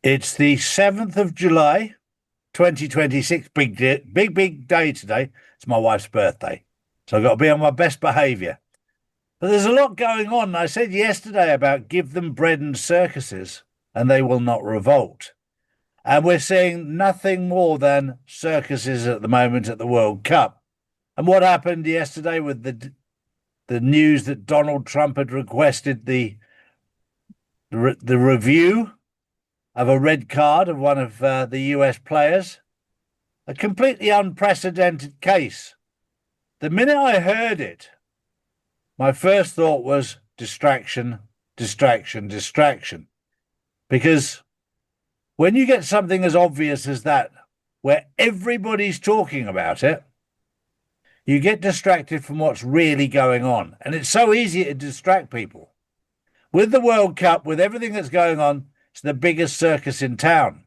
It's the 7th of July, 2026. Big day today. It's my wife's birthday. So I've got to be on my best behaviour. But there's a lot going on. I said yesterday about give them bread and circuses and they will not revolt. And we're seeing nothing more than circuses at the moment at the World Cup. And what happened yesterday with the news that Donald Trump had requested the review of a red card of one of the US players, a completely unprecedented case. The minute I heard it, my first thought was distraction, distraction, distraction. Because when you get something as obvious as that, where everybody's talking about it, you get distracted from what's really going on. And it's so easy to distract people. With the World Cup, with everything that's going on, it's the biggest circus in town.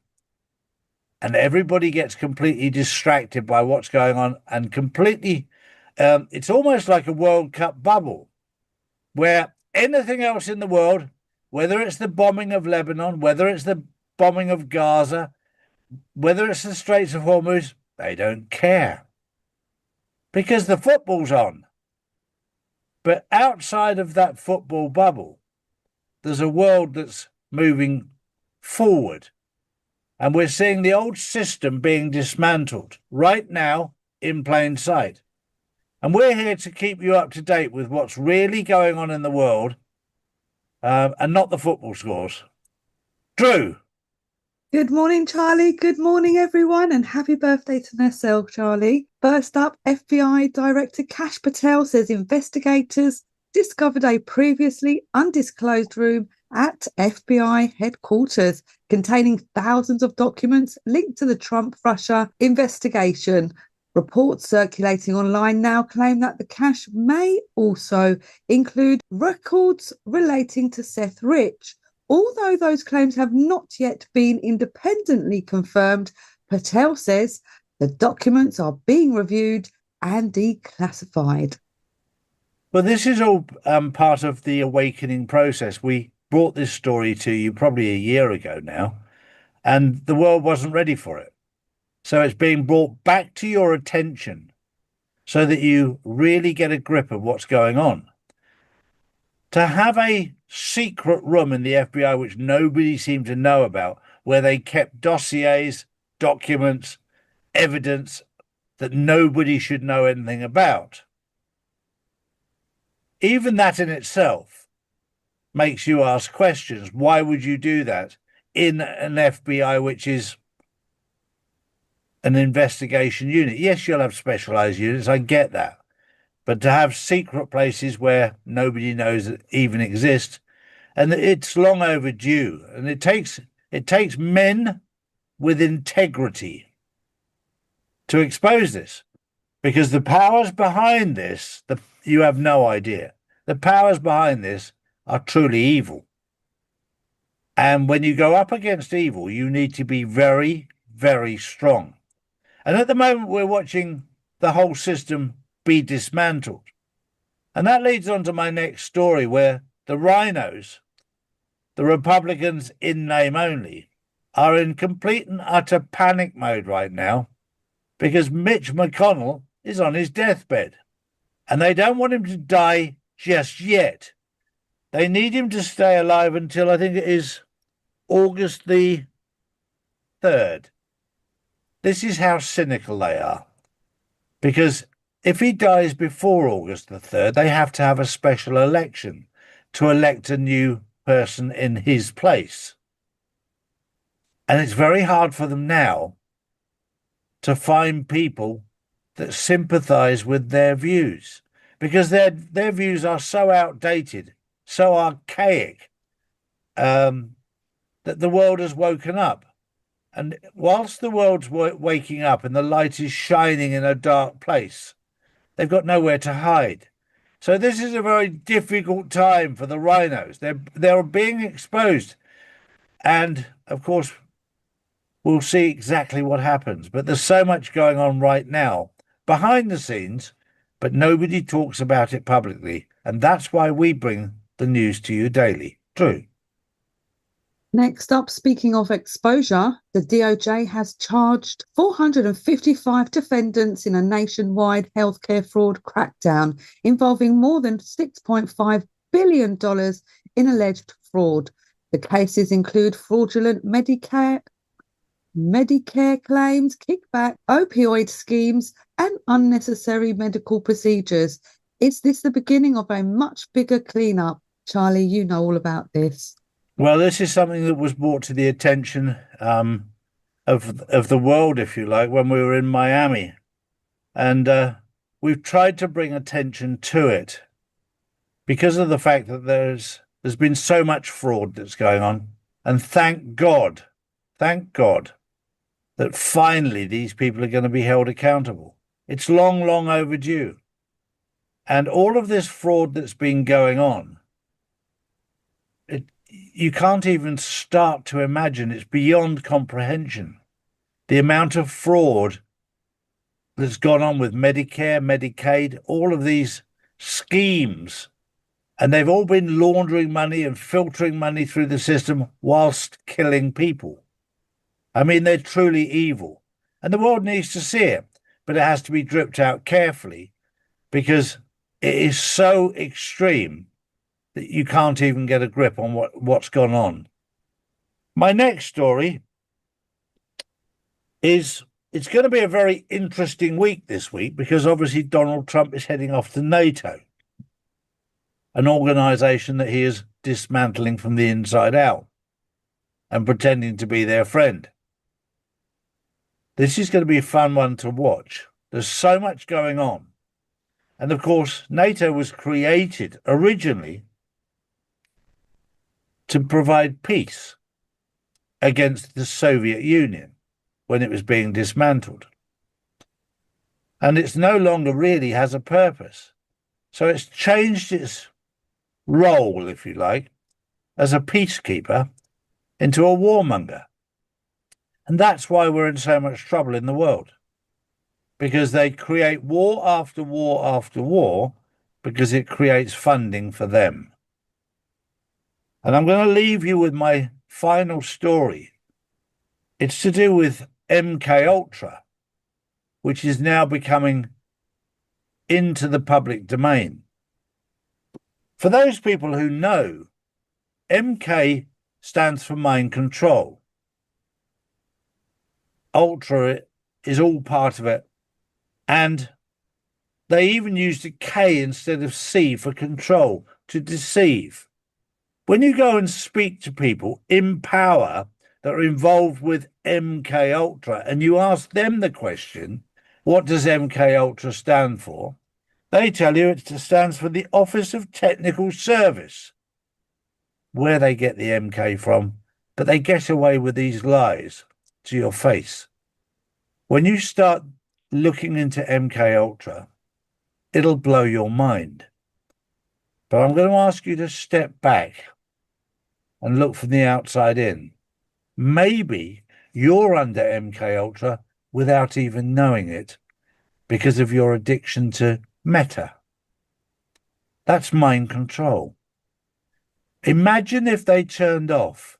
And everybody gets completely distracted by what's going on and completely, it's almost like a World Cup bubble where anything else in the world, whether it's the bombing of Lebanon, whether it's the bombing of Gaza, whether it's the Straits of Hormuz, they don't care because the football's on. But outside of that football bubble, there's a world that's moving forward. And we're seeing the old system being dismantled right now in plain sight. And we're here to keep you up to date with what's really going on in the world and not the football scores. Drew. Good morning, Charlie. Good morning, everyone, and happy birthday to myself, Charlie. First up, FBI Director Kash Patel says investigators discovered a previously undisclosed room at FBI headquarters containing thousands of documents linked to the Trump-Russia investigation. Reports circulating online now claim that the cache may also include records relating to Seth Rich. Although those claims have not yet been independently confirmed, Patel says the documents are being reviewed and declassified. Well, this is all part of the awakening process. We brought this story to you probably a year ago now, and the world wasn't ready for it. So it's being brought back to your attention so that you really get a grip of what's going on. To have a secret room in the FBI, which nobody seemed to know about, where they kept dossiers, documents, evidence that nobody should know anything about. Even that in itself makes you ask questions. Why would you do that in an FBI, which is an investigation unit? Yes, you'll have specialized units. I get that. But to have secret places where nobody knows that even exist, and it's long overdue. And it takes men with integrity to expose this, because the powers behind this, you have no idea. The powers behind this are truly evil. And when you go up against evil, you need to be very, very strong. And at the moment, we're watching the whole system be dismantled. And that leads on to my next story, where the rhinos, the Republicans in name only, are in complete and utter panic mode right now because Mitch McConnell is on his deathbed. And they don't want him to die just yet. They need him to stay alive until I think it is August the 3rd. This is how cynical they are. Because if he dies before August the 3rd, they have to have a special election to elect a new person in his place. And it's very hard for them now to find people that sympathize with their views, because their views are so outdated, so archaic, that the world has woken up. And whilst the world's waking up and the light is shining in a dark place, they've got nowhere to hide. So this is a very difficult time for the rhinos. They're being exposed. And, of course, we'll see exactly what happens. But there's so much going on right now behind the scenes, but nobody talks about it publicly. And that's why we bring the news to you daily. True. Next up, speaking of exposure, the DOJ has charged 455 defendants in a nationwide healthcare fraud crackdown involving more than $6.5 billion in alleged fraud. The cases include fraudulent Medicare claims, kickback, opioid schemes, and unnecessary medical procedures. Is this the beginning of a much bigger cleanup? Charlie, you know all about this. Well, this is something that was brought to the attention of the world, if you like, when we were in Miami. And we've tried to bring attention to it because of the fact that there's been so much fraud that's going on. And thank God that finally these people are going to be held accountable. It's long, long overdue. And all of this fraud that's been going on, you can't even start to imagine. It's beyond comprehension. The amount of fraud that's gone on with Medicare, Medicaid, all of these schemes. And they've all been laundering money and filtering money through the system whilst killing people. I mean, they're truly evil. And the world needs to see it, but it has to be dripped out carefully because it is so extreme that you can't even get a grip on what's gone on. My next story is, it's going to be a very interesting week this week because obviously Donald Trump is heading off to NATO, an organization that he is dismantling from the inside out and pretending to be their friend. This is going to be a fun one to watch. There's so much going on. And of course, NATO was created originally to provide peace against the Soviet Union when it was being dismantled. And it's no longer really has a purpose. So it's changed its role, if you like, as a peacekeeper into a warmonger. And that's why we're in so much trouble in the world. Because they create war after war after war because it creates funding for them. And I'm going to leave you with my final story. It's to do with MK Ultra, which is now becoming into the public domain. For those people who know, MK stands for mind control. Ultra is all part of it. And they even used a K instead of C for control, to deceive. When you go and speak to people in power that are involved with MK Ultra and you ask them the question, what does MK Ultra stand for? They tell you it stands for the Office of Technical Service. Where they get the MK from, but they get away with these lies to your face. When you start looking into MK Ultra, it'll blow your mind. But I'm going to ask you to step back and look from the outside in. Maybe you're under MK Ultra without even knowing it because of your addiction to Meta. That's mind control. Imagine if they turned off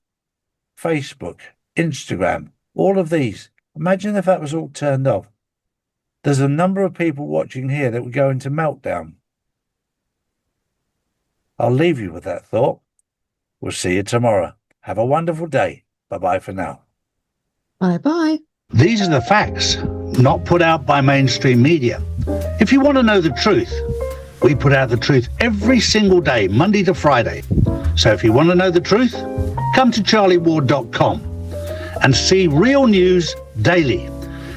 Facebook, Instagram, all of these. Imagine if that was all turned off. There's a number of people watching here that would go into meltdown. I'll leave you with that thought. We'll see you tomorrow. Have a wonderful day. Bye-bye for now. Bye-bye. These are the facts, not put out by mainstream media. If you want to know the truth, we put out the truth every single day, Monday to Friday. So if you want to know the truth, come to charlieward.com and see real news daily.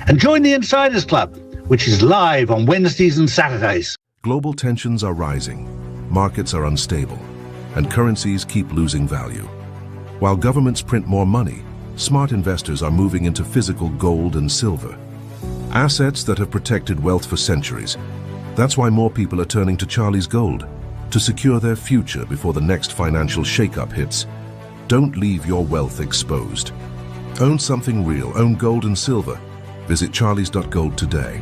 And join the Insiders Club, which is live on Wednesdays and Saturdays. Global tensions are rising, markets are unstable, and currencies keep losing value. While governments print more money, smart investors are moving into physical gold and silver, assets that have protected wealth for centuries. That's why more people are turning to Charlie's Gold to secure their future before the next financial shakeup hits. Don't leave your wealth exposed. Own something real, own gold and silver. Visit charlies.gold today.